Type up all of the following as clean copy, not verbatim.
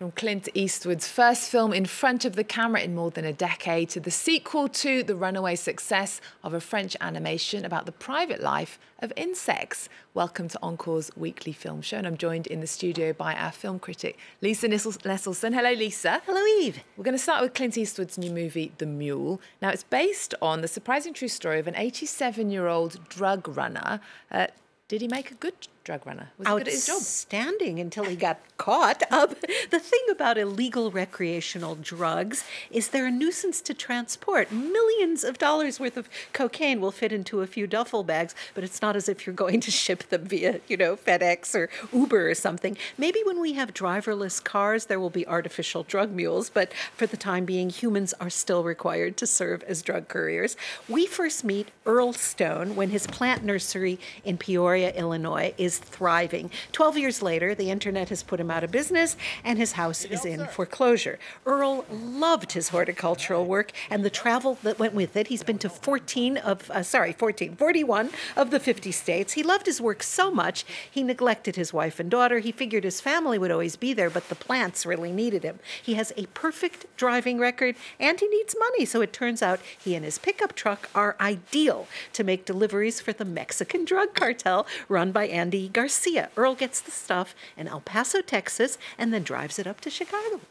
From Clint Eastwood's first film in front of the camera in more than a decade to the sequel to the runaway success of a French animation about the private life of insects. Welcome to Encore's weekly film show, and I'm joined in the studio by our film critic, Lisa Nesselson. Hello, Lisa. Hello, Eve. We're going to start with Clint Eastwood's new movie, The Mule. Now, it's based on the surprising true story of an 87-year-old drug runner. Did he make a good drug runner? Was he good at his job? Outstanding until he got caught. The thing about illegal recreational drugs is they're a nuisance to transport. Millions of dollars worth of cocaine will fit into a few duffel bags, but it's not as if you're going to ship them via, FedEx or Uber or something. Maybe when we have driverless cars, there will be artificial drug mules, but for the time being, humans are still required to serve as drug couriers. We first meet Earl Stone when his plant nursery in Peoria, Illinois, is thriving. 12 years later, the internet has put him out of business and his house is in foreclosure. Earl loved his horticultural work and the travel that went with it. He's been to 41 of the 50 states. He loved his work so much, he neglected his wife and daughter. He figured his family would always be there, but the plants really needed him. He has a perfect driving record and he needs money, so it turns out he and his pickup truck are ideal to make deliveries for the Mexican drug cartel run by Andy Garcia. Earl gets the stuff in El Paso, Texas, and then drives it up to Chicago.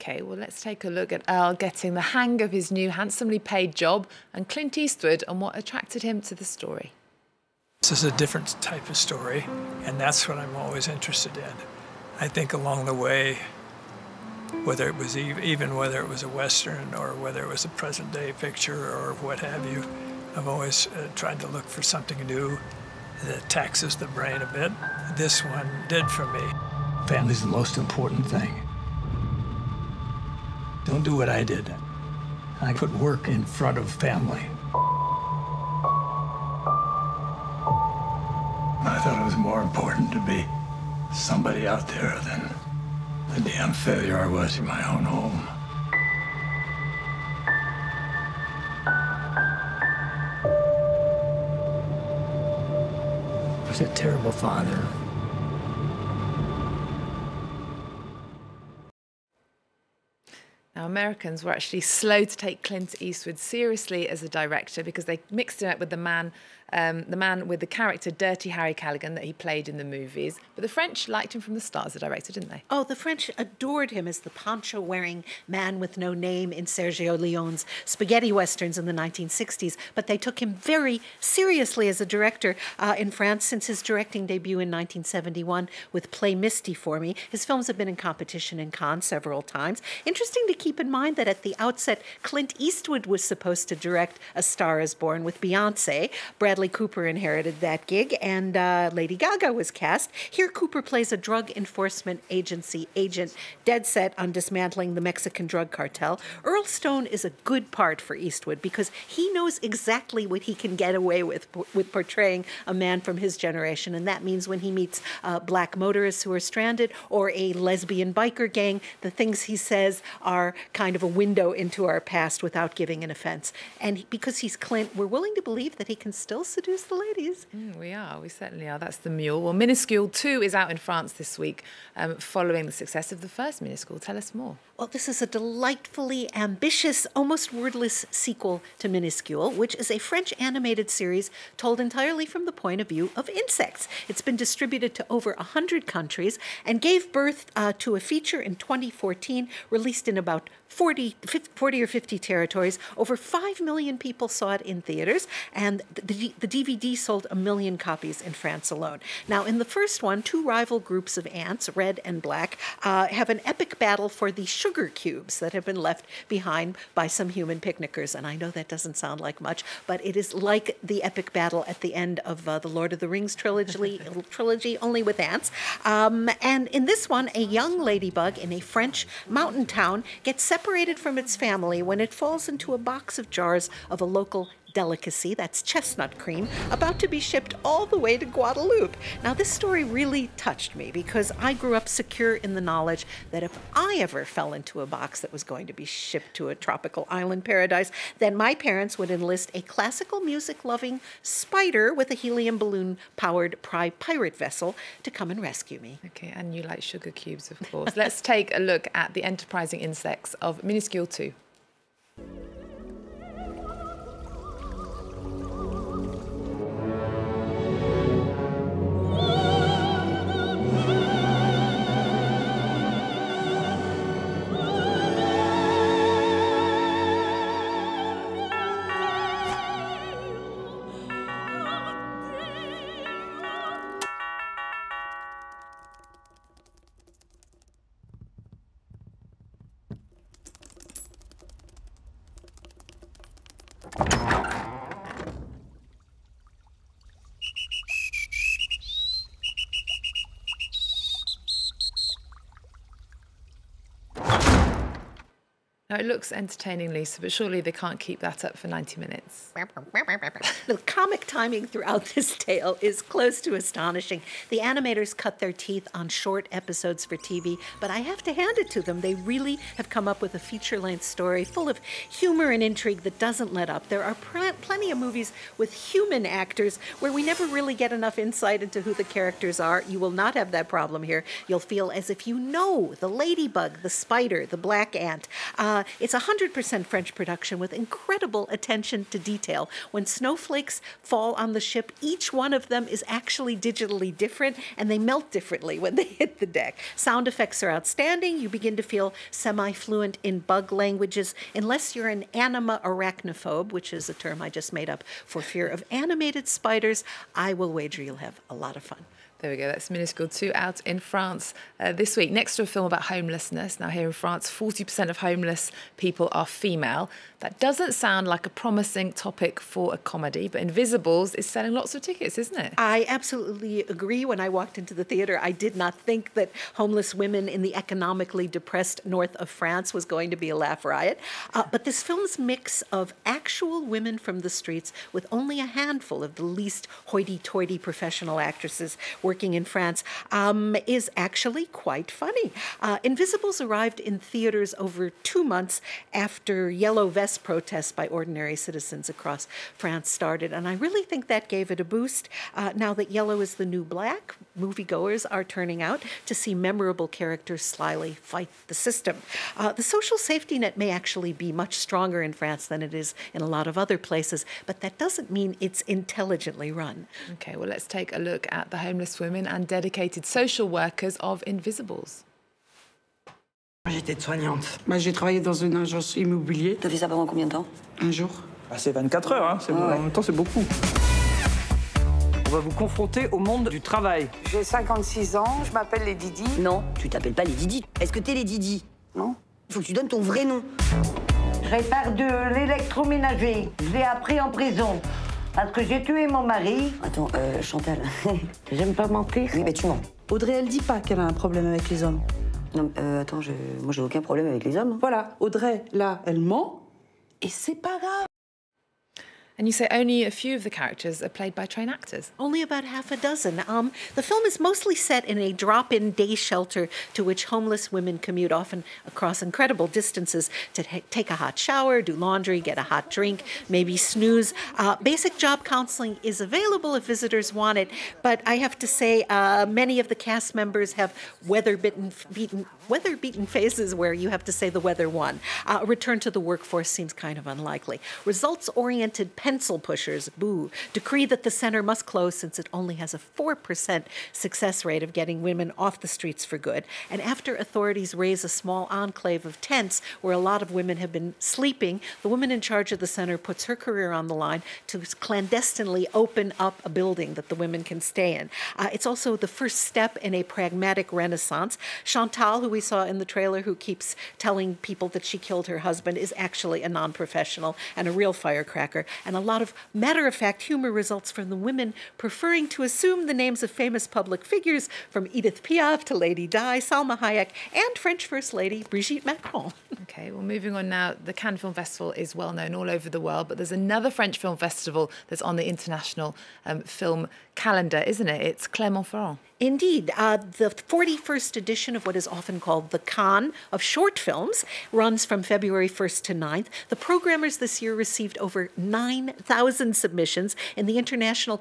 Okay, well, let's take a look at Earl getting the hang of his new handsomely paid job and Clint Eastwood and what attracted him to the story. This is a different type of story, and that's what I'm always interested in. I think along the way, whether it was even whether it was a Western or whether it was a present-day picture or what have you, I've always tried to look for something new that taxes the brain a bit. This one did for me. Family's the most important thing. Don't do what I did. I put work in front of family. I thought it was more important to be somebody out there than the damn failure I was in my own home. I was a terrible father. Now, Americans were actually slow to take Clint Eastwood seriously as a director because they mixed him up with the man with the character Dirty Harry Callaghan that he played in the movies. But the French liked him from the start as a director, didn't they? Oh, the French adored him as the poncho-wearing man with no name in Sergio Leone's spaghetti westerns in the 1960s. But they took him very seriously as a director in France since his directing debut in 1971 with Play Misty for Me. His films have been in competition in Cannes several times. Interesting to keep in mind that at the outset, Clint Eastwood was supposed to direct A Star is Born with Beyonce. Bradley Cooper inherited that gig, and Lady Gaga was cast. Here, Cooper plays a drug enforcement agency agent dead set on dismantling the Mexican drug cartel. Earl Stone is a good part for Eastwood because he knows exactly what he can get away with portraying a man from his generation, and that means when he meets black motorists who are stranded or a lesbian biker gang, the things he says are kind of a window into our past without giving an offense. And because he's Clint, we're willing to believe that he can still seduce the ladies. We certainly are. That's The Mule. Well, Miniscule 2 is out in France this week, following the success of the first Miniscule. Tell us more. Well, this is a delightfully ambitious, almost wordless sequel to Miniscule, which is a French animated series told entirely from the point of view of insects. It's been distributed to over 100 countries and gave birth to a feature in 2014, released in about 40 or 50 territories. Over 5 million people saw it in theaters, and the DVD sold 1 million copies in France alone. Now, in the first one, two rival groups of ants, red and black, have an epic battle for the sugar cubes that have been left behind by some human picnickers. And I know that doesn't sound like much, but it is like the epic battle at the end of the Lord of the Rings trilogy, only with ants. And in this one, a young ladybug in a French mountain town gets separated from its family when it falls into a box of jars of a local delicacy, that's chestnut cream, about to be shipped all the way to Guadeloupe. Now, this story really touched me because I grew up secure in the knowledge that if I ever fell into a box that was going to be shipped to a tropical island paradise, then my parents would enlist a classical music-loving spider with a helium balloon-powered pirate vessel to come and rescue me. Okay, and you like sugar cubes, of course. Let's take a look at the enterprising insects of Miniscule 2. Now, it looks entertaining, Lisa, but surely they can't keep that up for 90 minutes. The comic timing throughout this tale is close to astonishing. The animators cut their teeth on short episodes for TV, but I have to hand it to them. They really have come up with a feature-length story full of humor and intrigue that doesn't let up. There are plenty of movies with human actors where we never really get enough insight into who the characters are. You will not have that problem here. You'll feel as if you know the ladybug, the spider, the black ant. It's 100% French production with incredible attention to detail. When snowflakes fall on the ship, each one of them is actually digitally different, and they melt differently when they hit the deck. Sound effects are outstanding. You begin to feel semi-fluent in bug languages. Unless you're an anima arachnophobe, which is a term I just made up for fear of animated spiders, I will wager you'll have a lot of fun. There we go. That's Miniscule 2 out in France this week. Next to a film about homelessness. Now, here in France, 40% of homeless people are female. That doesn't sound like a promising topic for a comedy, but Invisibles is selling lots of tickets, isn't it? I absolutely agree. When I walked into the theater, I did not think that homeless women in the economically depressed north of France was going to be a laugh riot. But this film's mix of actual women from the streets with only a handful of the least hoity-toity professional actresses working in France is actually quite funny. Invisibles arrived in theaters over 2 months after yellow vest protests by ordinary citizens across France started, and I really think that gave it a boost. Now that yellow is the new black, moviegoers are turning out to see memorable characters slyly fight the system. The social safety net may actually be much stronger in France than it is in a lot of other places, but that doesn't mean it's intelligently run. Okay, well, let's take a look at the homeless women and dedicated social workers of Invisibles. J'étais aide-soignante. J'ai travaillé dans une agence immobilière. T'as fait ça pendant combien de temps? Un jour. C'est 24 heures, hein. En même temps, c'est beaucoup. On va vous confronter au monde du travail. J'ai 56 ans, je m'appelle les Didi. Non, tu t'appelles pas les Didi. Est-ce que t'es les Didi? Non. Il faut que tu donnes ton vrai nom. Je répare de l'électroménager. Je l'ai appris en prison. Parce que j'ai tué mon mari. Attends, Chantal. J'aime pas mentir. Oui, mais tu mens. Audrey, elle dit pas qu'elle a un problème avec les hommes. Non, attends, moi j'ai aucun problème avec les hommes. Voilà, Audrey, là, elle ment, et c'est pas grave. And you say only a few of the characters are played by trained actors. Only about half a dozen. The film is mostly set in a drop-in day shelter to which homeless women commute often across incredible distances to take a hot shower, do laundry, get a hot drink, maybe snooze. Basic job counseling is available if visitors want it, but I have to say many of the cast members have weather-beaten faces where you have to say the weather won. Return to the workforce seems kind of unlikely. Results-oriented pencil pushers, boo, decree that the center must close since it only has a 4% success rate of getting women off the streets for good. And after authorities raise a small enclave of tents where a lot of women have been sleeping, the woman in charge of the center puts her career on the line to clandestinely open up a building that the women can stay in. It's also the first step in a pragmatic renaissance. Chantal, who we saw in the trailer, who keeps telling people that she killed her husband, is actually a non-professional and a real firecracker. And a lot of matter-of-fact humor results from the women preferring to assume the names of famous public figures, from Edith Piaf to Lady Di, Salma Hayek, and French First Lady Brigitte Macron. Okay, well, moving on now. The Cannes Film Festival is well known all over the world, but there's another French film festival that's on the international film calendar, isn't it? It's Clermont-Ferrand. Indeed. The 41st edition of what is often called the Cannes of short films runs from February 1st to 9th. The programmers this year received over 9,000 submissions. In the international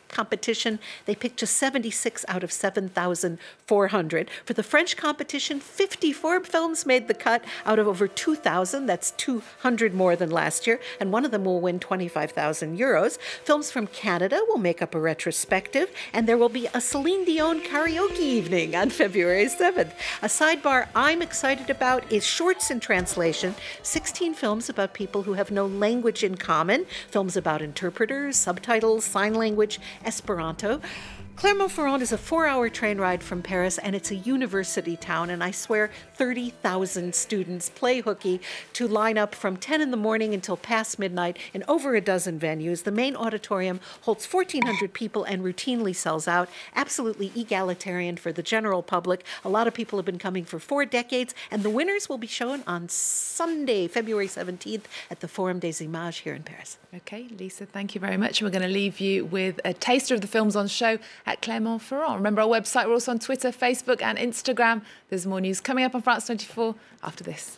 competition, they picked just 76 out of 7,400. For the French competition, 54 films made the cut out of over 2,000. That's 200 more than last year, and one of them will win 25,000 euros. Films from Canada will make up a retrospective, and there will be a Celine Dion karaoke evening on February 7th. A sidebar I'm excited about is Shorts in Translation, 16 films about people who have no language in common, films about interpreters, subtitles, sign language, Esperanto. Clermont-Ferrand is a 4-hour train ride from Paris, and it's a university town, and I swear 30,000 students play hooky to line up from 10 in the morning until past midnight in over a dozen venues. The main auditorium holds 1,400 people and routinely sells out. Absolutely egalitarian for the general public. A lot of people have been coming for 4 decades, and the winners will be shown on Sunday, February 17th at the Forum des Images here in Paris. Okay, Lisa, thank you very much. We're going to leave you with a taster of the films on show at Clermont-Ferrand. Remember our website, we're also on Twitter, Facebook and Instagram. There's more news coming up on France 24 after this.